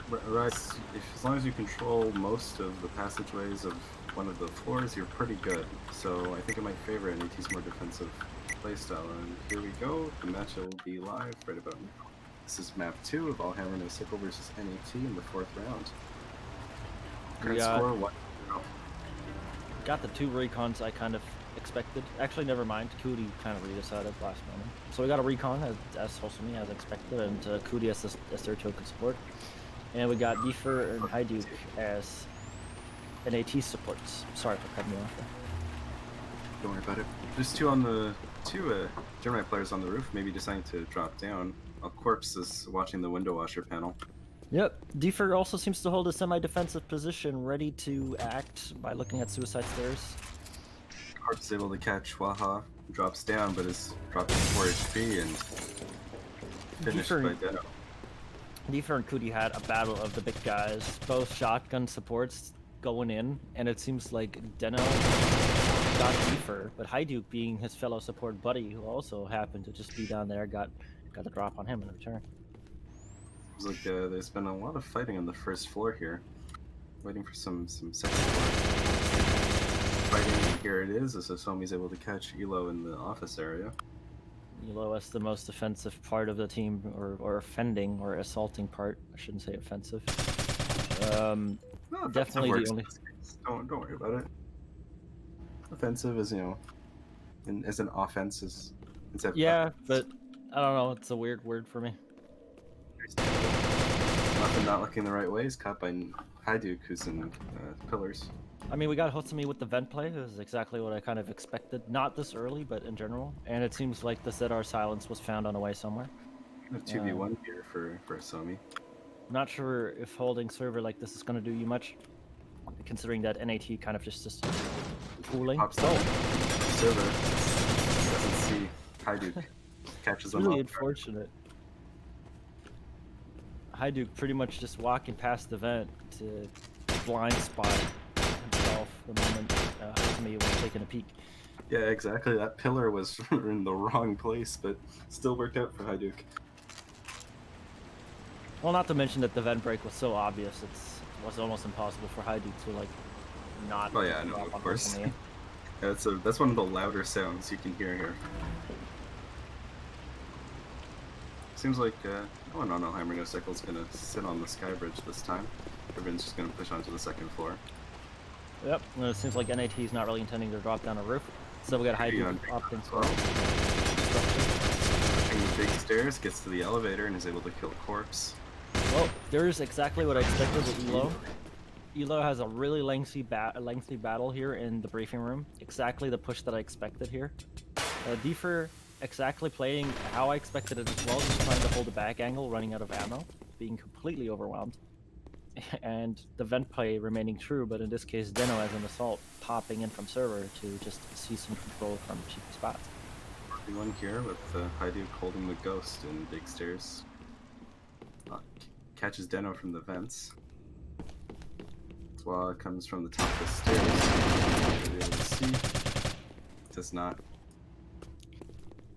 Right, as long as you control most of the passageways of one of the floors, you're pretty good. So I think it might favor NAT's more defensive playstyle. And here we go. The match will be live right about now. This is map 2 of All Hammer No Sickle versus NAT in the 4th round. Current score 1-0. Got the 2 recons I kind of expected. Actually, never mind. Cootie kind of redecided last moment. So we got a recon as Hosumi as expected, and Cootie as their token support. And we got Defer and Hyduke as NAT supports. Sorry for cutting you off there. Don't worry about it. There's two Gemini players on the roof, maybe deciding to drop down. A Corpse is watching the window washer panel. Yep, Defer also seems to hold a semi-defensive position, ready to act by looking at suicide stairs. Corpse is able to catch Waha, drops down, but is dropped to 4 HP and finished by Deno. Defer and Cootie had a battle of the big guys, both shotgun supports going in, and it seems like Deno got Defer, but Hyduke, being his fellow support buddy, who also happened to just be down there, got the drop on him in return. Seems like there's been a lot of fighting on the first floor here. Waiting for some second floor. Fighting, here it is, as Hosomi's able to catch Elo in the office area. Elo is the most offensive part of the team, or offending, or assaulting part. I shouldn't say offensive. No, definitely the only. Don't worry about it. Offensive is, you know, as an offense is. Yeah, but I don't know. It's a weird word for me. Nothing not looking the right way is caught by Hyduke, who's in pillars. I mean, we got Hotsumi with the vent play. It was exactly what I kind of expected. Not this early, but in general. And it seems like the ZR silence was found on the way somewhere. Kind of 2v1 here for Hosomi. Not sure if holding server like this is going to do you much, considering that NAT kind of just pooling. Server doesn't see Hyduke. Catches them really off. Unfortunate. Hyduke pretty much just walking past the vent to blind spot himself the moment Hotsumi was taking a peek. Yeah, exactly. That pillar was in the wrong place, but still worked out for Hyduke. Well, not to mention that the vent break was so obvious, it was almost impossible for Hyduke to like not. Oh yeah, no, of course. Yeah, that's one of the louder sounds you can hear here. Seems like oh no, Hammer No Sickle's gonna sit on the sky bridge this time. Everyone's just gonna push onto the second floor. Yep, and it seems like NAT is not really intending to drop down a roof, so we got Hyduke opting for pushing the big stairs, gets to the elevator, and is able to kill Corpse. Well, there's exactly what I expected with Elo. Elo has a really lengthy battle here in the briefing room. Exactly the push that I expected here. Defer exactly playing how I expected it as well, just trying to hold a back angle, running out of ammo, being completely overwhelmed. And the vent play remaining true, but in this case, Deno as an assault, popping in from server to just see some control from cheap spots. One here with Hyduke holding the ghost in big stairs. Catches Deno from the vents. While it comes from the top of the stairs. You'll be able to see. Does not.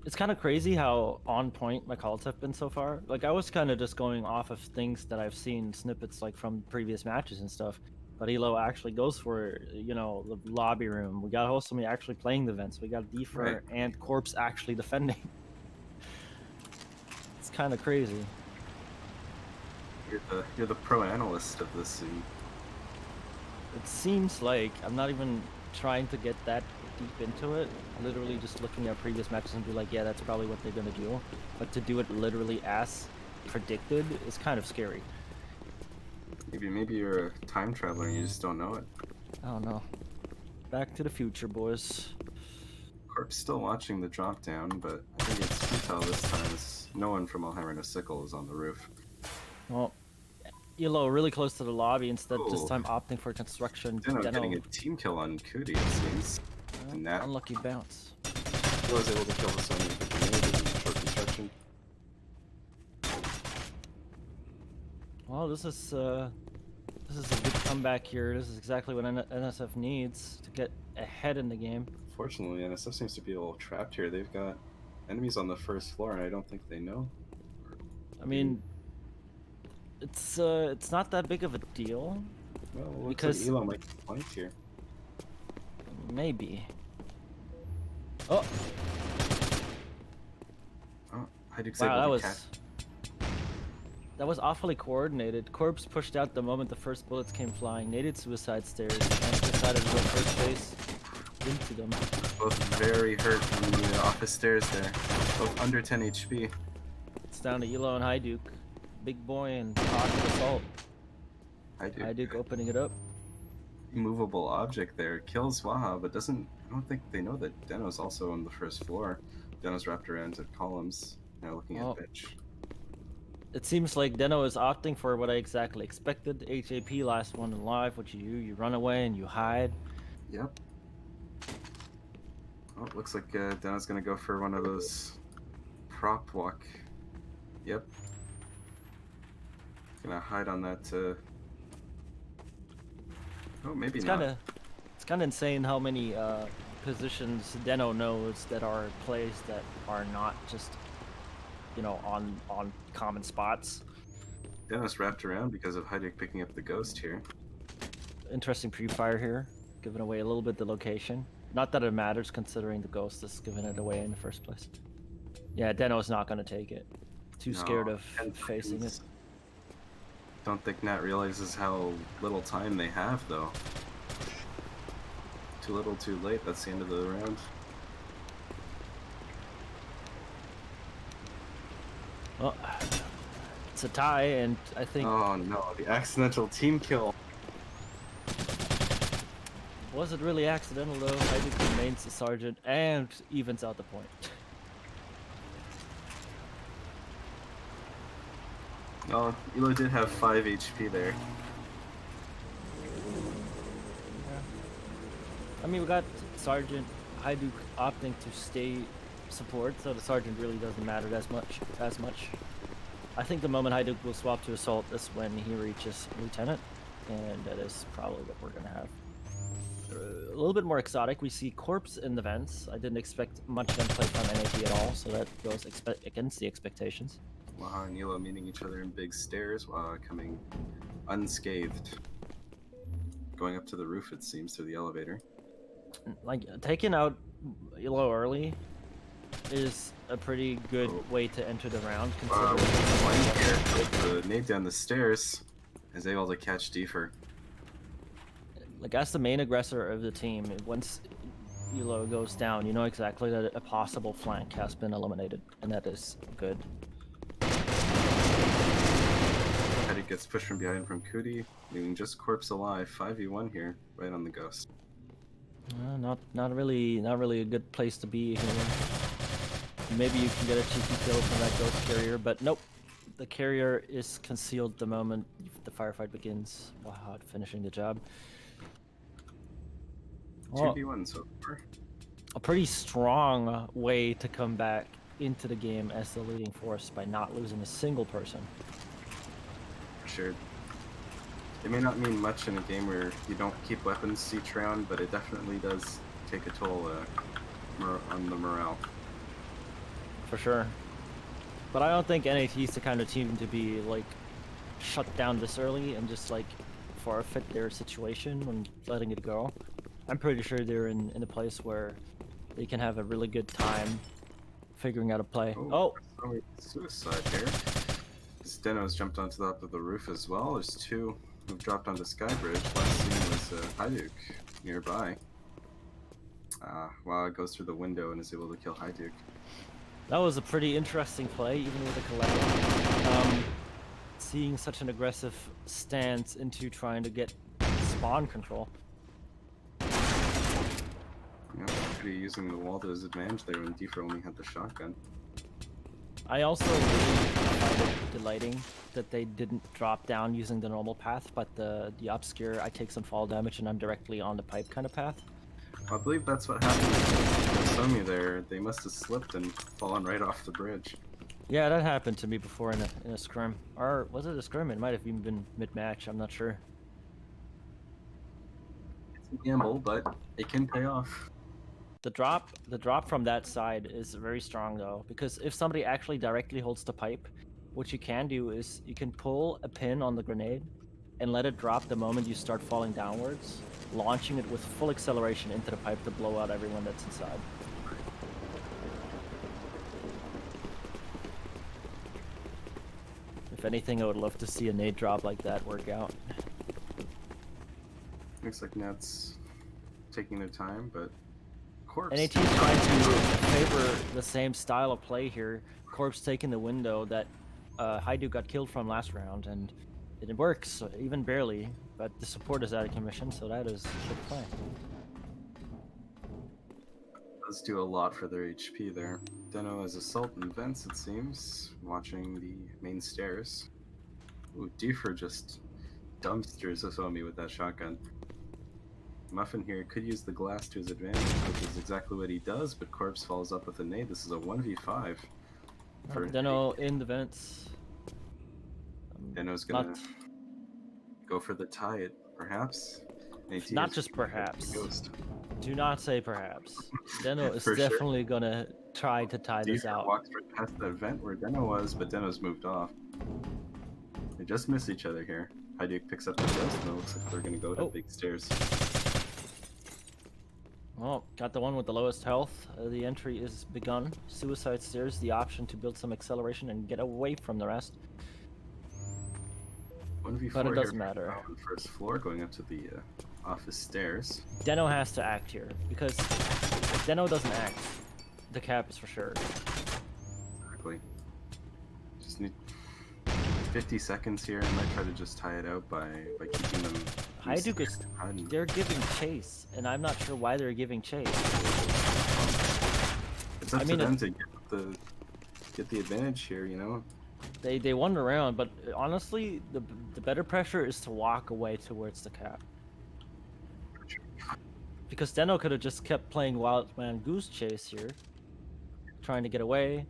It's kind of crazy how on point my calls have been so far. Like, I was kind of just going off of things that I've seen, snippets like from previous matches and stuff. But Elo actually goes for, you know, the lobby room. We got Hosomi actually playing the vents. We got Defer and Corpse actually defending. It's kind of crazy. You're the pro analyst of this scene. It seems like I'm not even trying to get that deep into it. Literally just looking at previous matches and be like, yeah, that's probably what they're gonna do. But to do it literally as predicted is kind of scary. Maybe you're a time traveler and you just don't know it. I don't know. Back to the future, boys. Corp's still watching the drop down, but I think it's futile this time as no one from All Hammer No Sickle is on the roof. Well, Elo really close to the lobby, instead this time opting for construction. Deno getting a team kill on Cootie, it seems. And that unlucky bounce. He was able to kill the Sony with the grenade in short construction. Well, this is a good comeback here. This is exactly what NSF needs to get ahead in the game. Fortunately, NSF seems to be a little trapped here. They've got enemies on the first floor, and I don't think they know. I mean, It's not that big of a deal. Well, it looks Because- like Elo might be flanked here. Maybe. Oh, Oh, Hajduk's wow, that able was to catch. awfully coordinated. Corpse pushed out the moment the first bullets came flying, naded suicide stairs, and decided to go first base into them. Both very hurt on the office stairs there. Both under 10 HP. It's down to Elo and Hajduk. Big boy and pocket assault. Hajduk. Hajduk opening it up. Movable object there. Kills Waha, but doesn't... I don't think they know that Deno's also on the first floor. Deno's wrapped around at columns. Now looking Oh. at pitch. It seems like Deno is opting for what I exactly expected. HAP last one in live. What you do, you run away and you hide. Yep. Oh, looks like Deno's gonna go for one of those prop walk. Yep. Gonna hide on that. Oh, maybe It's not. kind of insane how many positions Deno knows that are plays that are not just, you know, on common spots. Deno's wrapped around because of Hajduk picking up the ghost here. Interesting pre-fire here, giving away a little bit the location. Not that it matters considering the ghost is giving it away in the first place. Yeah, Deno's not going to take it. Too scared No, of 10 facing it. seconds. Don't think Nat realizes how little time they have, though. Too little, too late. That's the end of the round. Well, it's a tie, and I think Oh no, the accidental team kill. was it really accidental though? I think remains the sergeant and evens out the point. Oh, Elo did have 5 HP there. I mean, we got Sergeant Hajduk opting to stay support, so the Sergeant really doesn't matter as much. I think the moment Hajduk will swap to Assault is when he reaches Lieutenant, and that is probably what we're gonna have. A little bit more exotic, we see Corpse in the vents. I didn't expect much gunplay from NaT at all, so that goes against the expectations. Waha and Elo meeting each other in big stairs, Waha coming unscathed. Going up to the roof, it seems, through the elevator. Like, taking out Elo early is a pretty good way to enter the round, Wow, considering... one here with the nade down the stairs is able to catch Defer. Like, as the main aggressor of the team, once Elo goes down, you know exactly that a possible flank has been eliminated, and that is good. Petty gets pushed from behind from Kuti, leaving just Corpse alive. 5v1 here, right on the ghost. Not really a good place to be here. Maybe you can get a cheeky kill from that ghost carrier, but nope. The carrier is concealed the moment the firefight begins. Wow, finishing the job. Well, 2v1 so far. a pretty strong way to come back into the game as the leading force by not losing a single person. For sure. It may not mean much in a game where you don't keep weapons each round, but it definitely does take a toll on the morale. For sure. But I don't think NaT is the kind of team to be like shut down this early and just like forfeit their situation and letting it go. I'm pretty sure they're in a place where they can have a really good time figuring out a play. Oh! Suicide here. Deno's jumped onto the top of the roof as well. There's 2 who've dropped onto Skybridge. Last seen was Hajduk nearby. Wow, it goes through the window and is able to kill Hajduk. That was a pretty interesting play, even with the collateral. Seeing such an aggressive stance into trying to get spawn control. Yeah, could be using the wall to his advantage there when Defer only had the shotgun. I also really find it delighting that they didn't drop down using the normal path, but the obscure I take some fall damage and I'm directly on the pipe kind of path. I believe that's what happened with Somi there. They must have slipped and fallen right off the bridge. Yeah, that happened to me before in a scrim. Or was it a scrim? It might have even been mid-match, I'm not sure. It's a gamble, but it can pay off. The drop from that side is very strong though, because if somebody actually directly holds the pipe, what you can do is you can pull a pin on the grenade and let it drop the moment you start falling downwards, launching it with full acceleration into the pipe to blow out everyone that's inside. If anything, I would love to see a nade drop like that work out. Looks like NaT's taking their time, but Corpse. NAT is trying to favor the same style of play here. Corpse taking the window that Haidu got killed from last round, and it works, even barely, but the support is out of commission, so that is good play. Does do a lot for their HP there. Deno has assault and vents, it seems, watching the main stairs. Ooh, Defer just dumpsters Osomi with that shotgun. Muffin here could use the glass to his advantage, which is exactly what he does, but Corpse follows up with a nade. This is a 1v5. Deno in the vents. Deno's gonna go for the tie, perhaps. Not just perhaps. Do not say perhaps. Deno is For definitely gonna try to tie this out. Walks right past the vent where Deno was, but Deno's moved off. They just miss each other here. Haidu picks up the ghost, and it looks like they're gonna go to big stairs. Well, got the one with the lowest health. The entry is begun. Suicide stairs, the option to build some acceleration and get away from the rest. 1v4 but it doesn't here matter. on the first floor, going up to the office stairs. Deno has to act here, because if Deno doesn't act, the cap is for sure. Exactly. Just need 50 seconds here. I might try to just tie it out by keeping them. They're giving chase, and I'm not sure why they're giving chase. It's up to them to get the advantage here, you know. They won the round, but honestly, the better pressure is to walk away towards the cap. Because Deno could have just kept playing Wild Man Goose Chase here, trying to get away,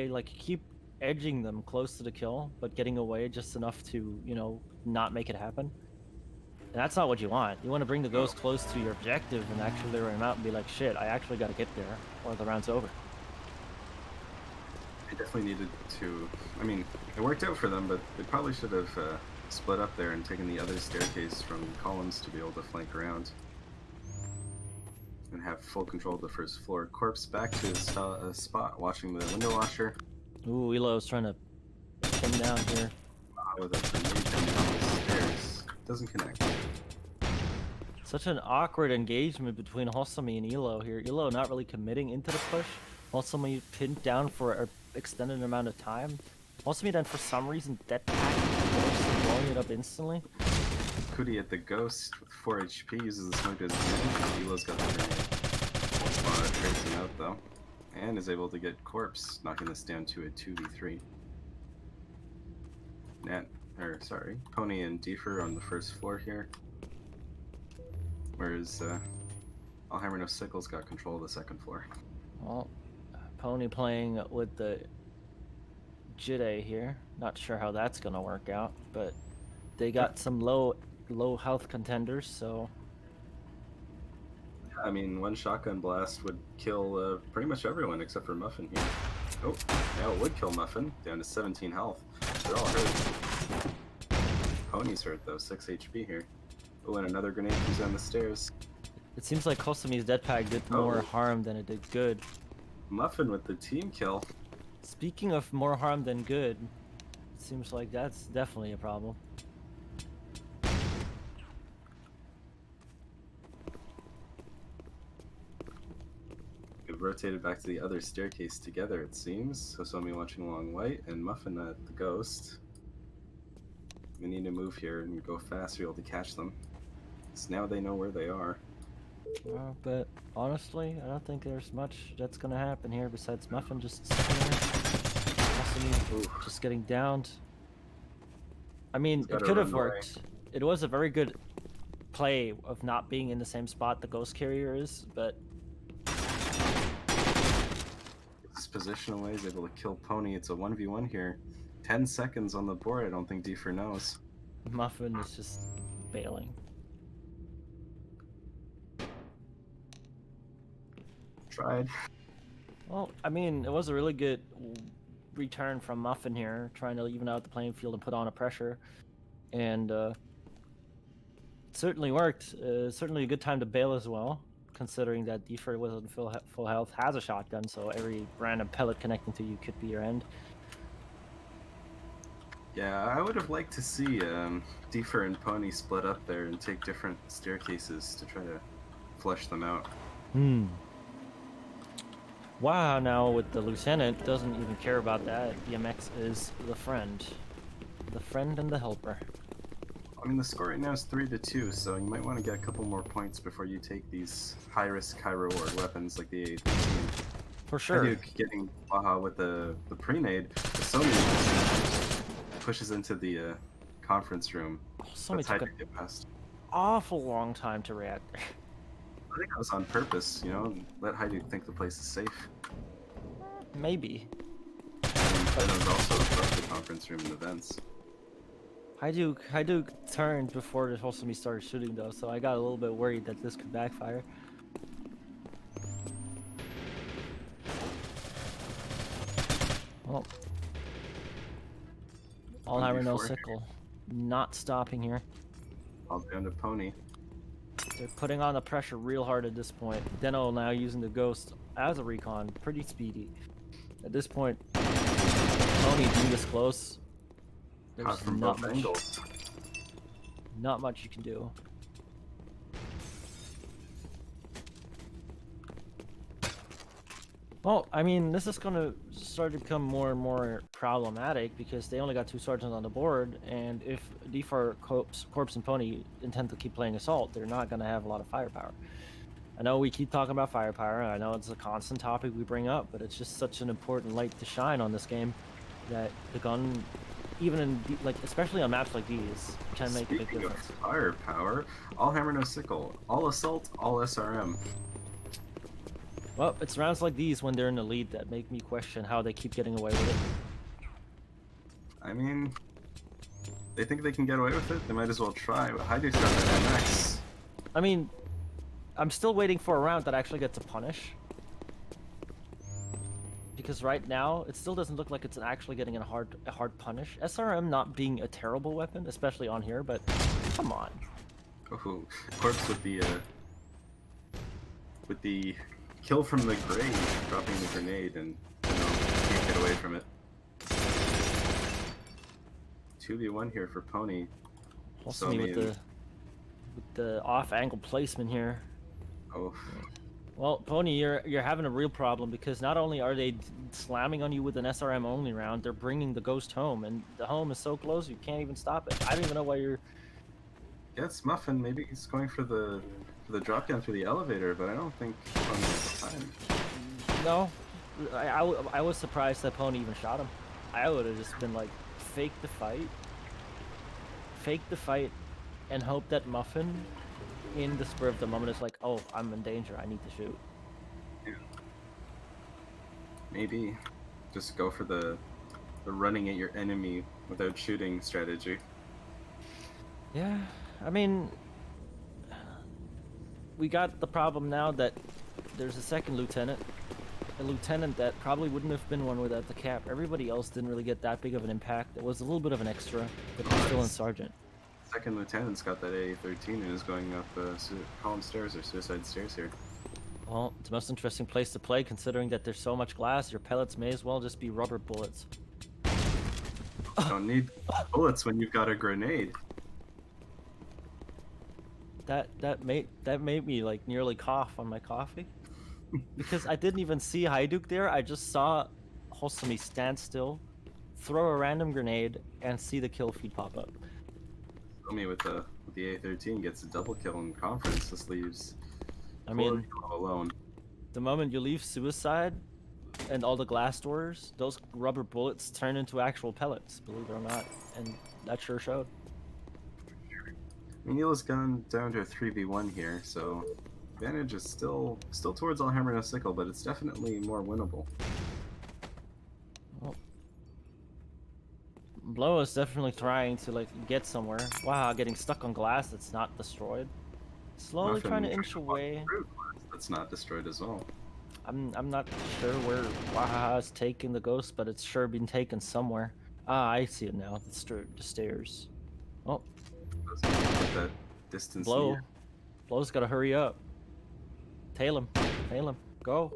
like keep edging them close to the kill, but getting away just enough to, you know, not make it happen. And that's not what you want. You want to bring the ghost close to your objective and actually lure him out and be like, shit, I actually got to get there, or the round's over. They definitely needed to. I mean, it worked out for them, but they probably should have split up there and taken the other staircase from columns to be able to flank around and have full control of the first floor. Corpse back to his spot, watching the window washer. Ooh, Elo's trying to pin down here. Oh, that's a grenade coming down the stairs. Doesn't connect. Such an awkward engagement between Hosami and Elo here. Elo not really committing into the push. Hosami pinned down for an extended amount of time. Hosami then for some reason dead packed, blowing it up instantly. Kudi at the ghost with 4 HP uses the smoke as advantage. Elo's got the grenade. Trades him out though. And is able to get Corpse, knocking this down to a 2v3. Pony and Defer on the first floor here. Whereas Alheimer No Sickles got control of the second floor. Well, Pony playing with the Jide here. Not sure how that's gonna work out, but they got some low health contenders, so. I mean, one shotgun blast would kill pretty much everyone except for Muffin here. Oh, now it would kill Muffin, down to 17 health. They're all hurt. Pony's hurt though, 6 HP here. Oh, and another grenade comes down the stairs. It seems like Hosami's dead pack did more harm than it did good. Muffin with the team kill. Speaking of more harm than good, it seems like that's definitely a problem. We've rotated back to the other staircase together, it seems. Hosomi watching along white, and Muffin at the ghost. We need to move here and go fast to be able to catch them. So now they know where they are. But honestly, I don't think there's much that's gonna happen here besides Muffin just sitting there. Hosami just getting downed. I mean, it could have worked. It was a very good play of not being in the same spot the ghost carrier is, but this positional way is able to kill Pony. It's a 1v1 here. 10 seconds on the board. I don't think Defer knows. Muffin is just bailing. Tried. Well, I mean, it was a really good return from Muffin here, trying to even out the playing field and put on a pressure. And it certainly worked. Certainly a good time to bail as well, considering that Defer wasn't full health, has a shotgun, so every random pellet connecting to you could be your end. Yeah, I would have liked to see Defer and Pony split up there and take different staircases to try to flush them out. Wow, now with the lieutenant, doesn't even care about that. BMX is the friend. The friend and the helper. I mean, the score right now is 3-2, so you might want to get a couple more points before you take these high-risk, high-reward weapons like the A13. For sure. Hadouken getting Baja with the pre-nade, so many pushes into the conference room. Somebody took That's an get past. awful long time to react. I think that was on purpose, you know, let Hadouken think the place is safe. Maybe. And then it was also above the conference room in the vents. Hajduk turned before the Hosumi started shooting though, so I got a little bit worried that this could backfire. Well, all hammer no sickle, not stopping here. All down to Pony. They're putting on the pressure real hard at this point. Deno now using the ghost as a recon, pretty speedy. At this point, Pony being this close, Caught there's from not both much, angles. not much you can do. Well, I mean, this is gonna start to become more and more problematic because they only got 2 sergeants on the board, and if D4 Corpse and Pony intend to keep playing Assault, they're not gonna have a lot of firepower. I know we keep talking about firepower, I know it's a constant topic we bring up, but it's just such an important light to shine on this game that the gun, even in like especially on maps like these, can make a big Speaking of difference. firepower, all hammer no sickle, all assault, all SRM. Well, it's rounds like these when they're in the lead that make me question how they keep getting away with it. I mean, they think they can get away with it. They might as well try. But Haidu's got that MX. I mean, I'm still waiting for a round that actually gets a punish. Because right now, it still doesn't look like it's actually getting a hard punish. SRM not being a terrible weapon, especially on here, but come on. Oh, Corpse with the kill from the grave, dropping the grenade, and can't get away from it. 2v1 here for Pony. Also me with the off-angle placement here. Oh. Well, Pony, you're having a real problem because not only are they slamming on you with an SRM only round, they're bringing the ghost home, and the home is so close you can't even stop it. I don't even know why you're. Yeah, it's Muffin. Maybe he's going for the drop down through the elevator, but I don't think Pony's time. No, I was surprised that Pony even shot him. I would have just been like, fake the fight, and hope that Muffin, in the spur of the moment, is like, oh, I'm in danger, I need to shoot. Yeah. Maybe just go for the running at your enemy without shooting strategy. Yeah, I mean, we got the problem now that there's a second lieutenant. A lieutenant that probably wouldn't have been one without the cap. Everybody else didn't really get that big of an impact. It was a little bit of an extra, but he's still in sergeant. Second lieutenant's got that A13 and is going up column stairs or suicide stairs here. Well, it's the most interesting place to play considering that there's so much glass. Your pellets may as well just be rubber bullets. You don't need bullets when you've got a grenade. That made me like nearly cough on my coffee. Because I didn't even see Hajduk there, I just saw Hosumi stand still, throw a random grenade, and see the kill feed pop up. Hosumi with the A13 gets a double kill in conference. This leaves alone. The moment you leave suicide and all the glass doors, those rubber bullets turn into actual pellets, believe it or not, and that sure showed. Neil's gone down to a 3v1 here, so advantage is still towards all hammer no sickle, but it's definitely more winnable. Well, Blow is definitely trying to like get somewhere. Wow, getting stuck on glass that's not destroyed. Slowly Muffin trying to inch away. That's not destroyed as well. I'm not sure where Wahaha's taking the ghost, but it's sure been taken somewhere. Ah, I see it now. The stairs. Oh, Get that distance near. Blow. Blow's gotta hurry up. Tail him. Tail him. Go.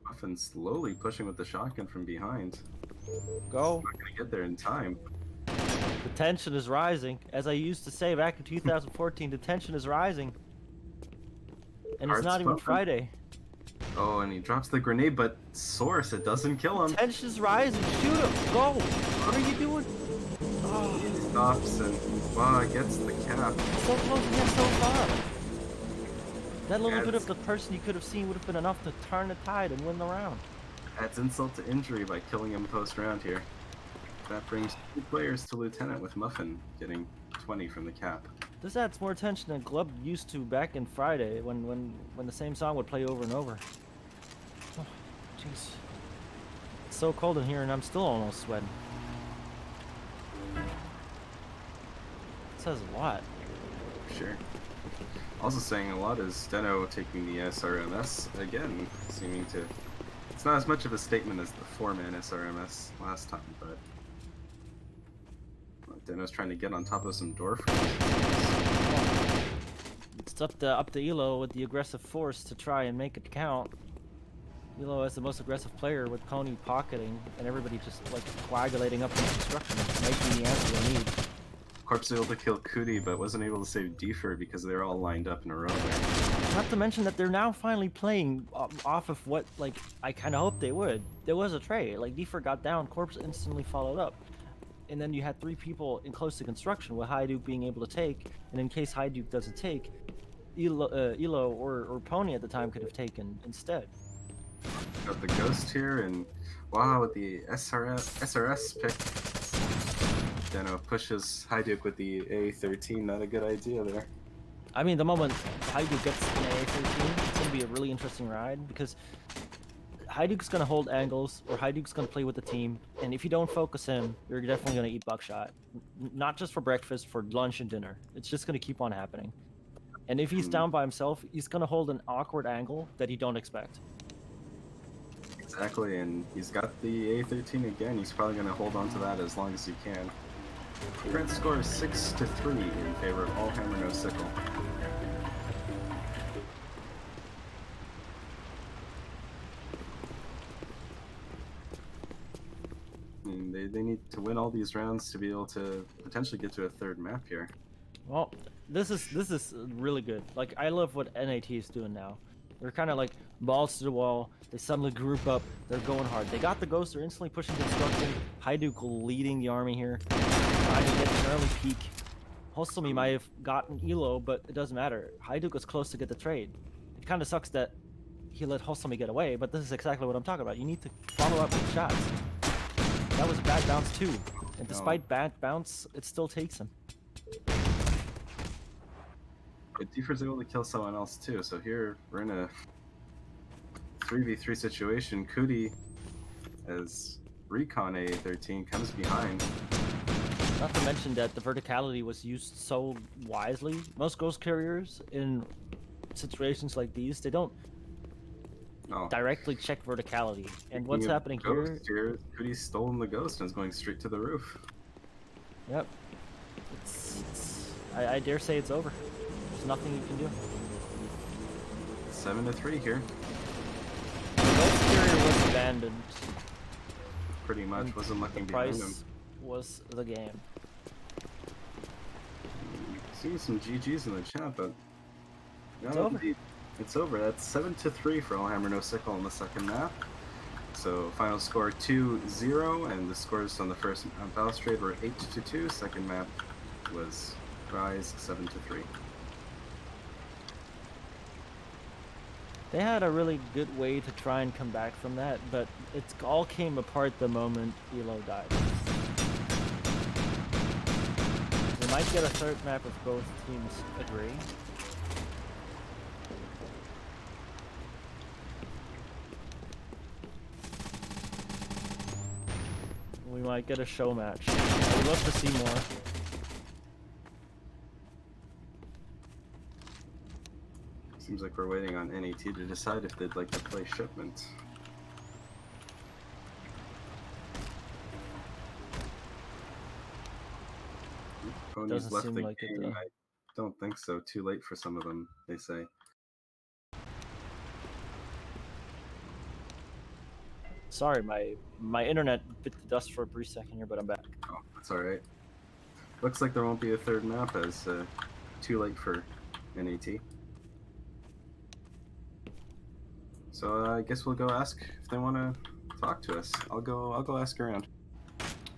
Muffin slowly pushing with the shotgun from behind. Go. Not gonna get there in time. The tension is rising. As I used to say back in 2014, the tension is rising. And it's Heart's not even pumping. Friday. Oh, and he drops the grenade, but Source, it doesn't kill him. Tension is rising. Shoot him. Go. What are you doing? Oh, He stops and gets the cap. so close yet so far. That little bit Adds- of the person you could have seen would have been enough to turn the tide and win the round. Adds insult to injury by killing him post round here. That brings 2 players to Lieutenant with Muffin getting 20 from the cap. This adds more tension than Glub used to back in Friday when the same song would play over and over. Oh, jeez. It's so cold in here and I'm still almost sweating. It says a lot. Sure. Also saying a lot is Steno taking the SRMS again, seeming to... It's not as much of a statement as the 4-man SRMS last time, but... Deno's trying to get on top of some door frames. It's up to Elo with the aggressive force to try and make it count. Elo is the most aggressive player with Pony pocketing and everybody just like coagulating up in construction. Might be the answer they need. Corpse able to kill Cootie, but wasn't able to save Defer because they're all lined up in a row there. Not to mention that they're now finally playing off of what like I kind of hoped they would. There was a trade. Like Defer got down, Corpse instantly followed up. And then you had 3 people in close to construction with Haiduk being able to take, and in case Haiduk doesn't take, Elo or Pony at the time could have taken instead. Got the Ghost here, and with the SRS pick, Deno pushes Haiduk with the A13. Not a good idea there. I mean, the moment Haiduk gets an A13, it's going to be a really interesting ride, because Haiduk's going to hold angles, or Haiduk's going to play with the team, and if you don't focus him, you're definitely going to eat buckshot. Not just for breakfast, for lunch and dinner. It's just going to keep on happening. And if he's down by himself, he's going to hold an awkward angle that you don't expect. Exactly, and he's got the A13 again. He's probably going to hold on to that as long as he can. Current score is 6-3 in favor of All Hammer No Sickle. They need to win all these rounds to be able to potentially get to a 3rd map here. Well, this is really good. Like, I love what NaT is doing now. They're kind of like balls to the wall. They suddenly group up. They're going hard. They got the ghost. They're instantly pushing construction. Haiduk leading the army here, trying to get an early peak. Hosumi might have gotten Elo, but it doesn't matter. Haiduk was close to get the trade. It kind of sucks that he let Hosumi get away, but this is exactly what I'm talking about. You need to follow up with shots. That was a bad bounce too, and despite bad bounce, it still takes him. But Defer's able to kill someone else too, so here we're in a 3v3 situation. Cootie, as Recon A13 comes behind. Not to mention that the verticality was used so wisely. Most ghost carriers in situations like these, they don't directly check verticality. And what's happening here? Cootie's stolen the ghost and is going straight to the roof. Yep. I dare say it's over. There's nothing you can do. 7-3 here. The ghost carrier was abandoned. Pretty much wasn't looking The behind him. price was the game. Seeing some GGs in the chat, but It's over. It's over. That's 7-3 for All Hammer No Sickle on the 2nd map. So final score 2-0, and the scores on the first balustrade were 8-2. Second map was Rise 7-3. They had a really good way to try and come back from that, but it all came apart the moment Elo died. We might get a 3rd map if both teams agree. We might get a show match. I would love to see more. Seems like we're waiting on NAT to decide if they'd like to play shipment. Ponies Doesn't left seem the like it, game. though. I don't think so. Too late for some of them, they say. Sorry, my internet bit the dust for a brief second here, but I'm back. Oh, that's alright. Looks like there won't be a third map as too late for NAT. So I guess we'll go ask if they want to talk to us. I'll go ask around.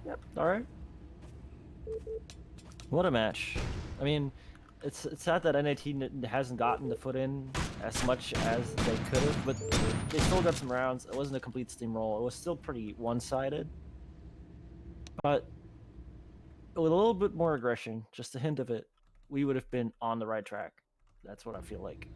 Yep. All right. What a match. I mean, it's sad that NAT hasn't gotten the foot in as much as they could have, but they still got some rounds. It wasn't a complete steamroll. It was still pretty one-sided, but with a little bit more aggression, just a hint of it, we would have been on the right track. That's what I feel like.